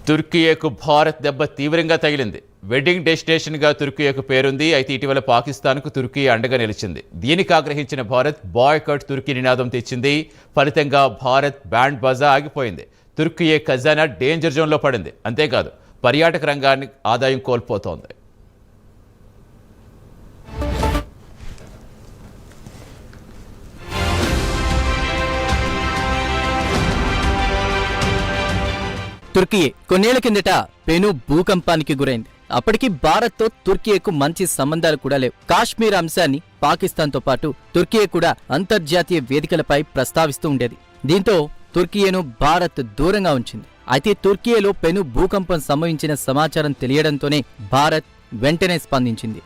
తుర్కియేకు భారత్ దెబ్బ తీవ్రంగా తగిలింది. వెడ్డింగ్ డెస్టినేషన్గా తుర్కియేకు పేరుంది. అయితే ఇటీవల పాకిస్తాన్కు తుర్కీ అండగా నిలిచింది. దీనికి ఆగ్రహించిన భారత్ బాయ్కాట్ తుర్కీ నినాదం తెచ్చింది. ఫలితంగా భారత్ బ్యాండ్ బాజా ఆగిపోయింది. తుర్కియే ఖజానా డేంజర్ జోన్లో పడింది. అంతేకాదు పర్యాటక రంగాన్ని ఆదాయం కోల్పోతోంది. తుర్కీ కొన్నేళ్ల కిందట పెను భూకంపానికి గురైంది. అప్పటికి భారత్తో తుర్కీకు మంచి సంబంధాలు కూడా లేవు. కాశ్మీర్ అంశాన్ని పాకిస్తాన్తో పాటు తుర్కీ కూడా అంతర్జాతీయ వేదికలపై ప్రస్తావిస్తూ ఉండేది. దీంతో తుర్కీను భారత్ దూరంగా ఉంచింది. అయితే తుర్కీలో పెను భూకంపం సంభవించిన సమాచారం తెలియడంతోనే భారత్ వెంటనే స్పందించింది.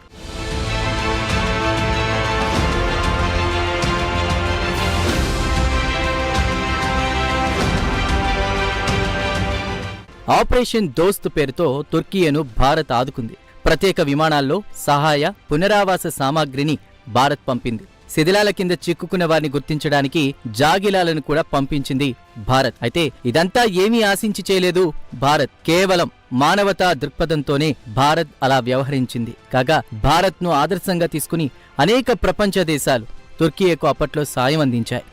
ఆపరేషన్ దోస్త్ పేరుతో తుర్కీను భారత్ ఆదుకుంది. ప్రత్యేక విమానాల్లో సహాయ పునరావాస సామాగ్రిని భారత్ పంపింది. శిథిలాల కింద చిక్కుకున్న వారిని గుర్తించడానికి జాగిలాలను కూడా పంపించింది భారత్. అయితే ఇదంతా ఏమీ ఆశించి చేయలేదు భారత్. కేవలం మానవతా దృక్పథంతోనే భారత్ అలా వ్యవహరించింది. కాగా భారత్ను ఆదర్శంగా తీసుకుని అనేక ప్రపంచ దేశాలు తుర్కీకు అప్పట్లో సాయం అందించాయి.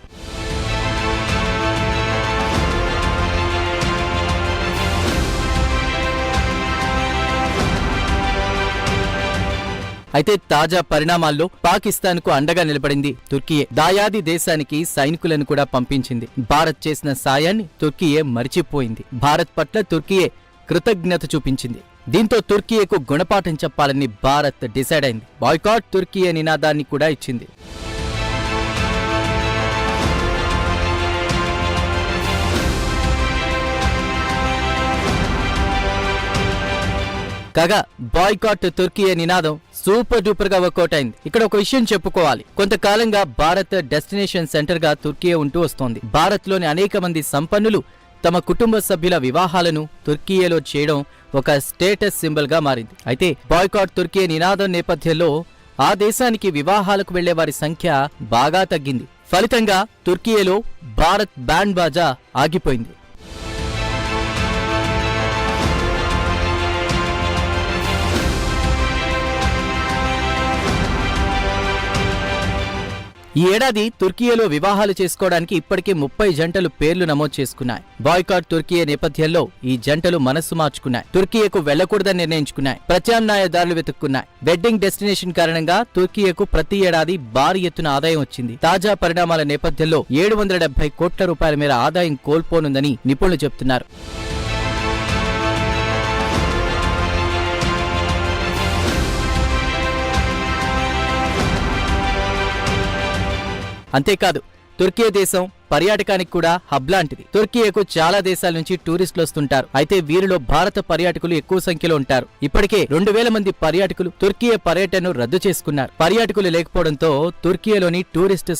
అయితే తాజా పరిణామాల్లో పాకిస్తాన్కు అండగా నిలబడింది తుర్కీయే. దాయాది దేశానికి సైనికులను కూడా పంపించింది. భారత్ చేసిన సాయాన్ని తుర్కీయే మరిచిపోయింది. భారత్ పట్ల తుర్కీయే కృతజ్ఞత చూపించింది. దీంతో తుర్కీయకు గుణపాఠం చెప్పాలని భారత్ డిసైడ్ అయింది. బాయ్కాట్ తుర్కీయే నినాదాన్ని కూడా ఇచ్చింది. కాగా బాయ్కాట్ తుర్కీయే నినాదం సూపర్ డూపర్ గా వర్కౌట్ అయింది. ఇక్కడ ఒక విషయం చెప్పుకోవాలి. కొంతకాలంగా భారత్ డెస్టినేషన్ సెంటర్ గా తుర్కీ ఉంటూ వస్తోంది. భారత్ లోని అనేక మంది సంపన్నులు తమ కుటుంబ సభ్యుల వివాహాలను తుర్కీలో చేయడం ఒక స్టేటస్ సింబల్ గా మారింది. అయితే బాయ్కాట్ తుర్కీ నినాదం నేపథ్యంలో ఆ దేశానికి వివాహాలకు వెళ్లే వారి సంఖ్య బాగా తగ్గింది. ఫలితంగా తుర్కీలో భారత్ బ్యాండ్ బాజా ఆగిపోయింది. ఈ ఏడాది తుర్కీలో వివాహాలు చేసుకోవడానికి ఇప్పటికే 30 జంటలు పేర్లు నమోదు చేసుకున్నాయి. బాయ్కాట్ తుర్కీ నేపథ్యంలో ఈ జంటలు మనస్సు మార్చుకున్నాయి. తుర్కీకు వెళ్లకూడదని నిర్ణయించుకున్నాయి. ప్రత్యామ్నాయదారులు వెతుక్కున్నాయి. వెడ్డింగ్ డెస్టినేషన్ కారణంగా తుర్కీకు ప్రతి ఏడాది భారీ ఎత్తున ఆదాయం వచ్చింది. తాజా పరిణామాల నేపథ్యంలో 770 కోట్ల రూపాయల మేర ఆదాయం కోల్పోనుందని నిపుణులు చెబుతున్నారు. అంతేకాదు తుర్కీ దేశం పర్యాటకానికి కూడా హబ్ లాంటిది. తుర్కీకు చాలా దేశాల నుంచి టూరిస్టులు వస్తుంటారు. అయితే వీరిలో భారత పర్యాటకులు ఎక్కువ సంఖ్యలో ఉంటారు. ఇప్పటికే 2000 మంది పర్యాటకులు తుర్కీ పర్యటనను రద్దు చేసుకున్నారు. పర్యాటకులు లేకపోవడంతో తుర్కీలోని టూరిస్టు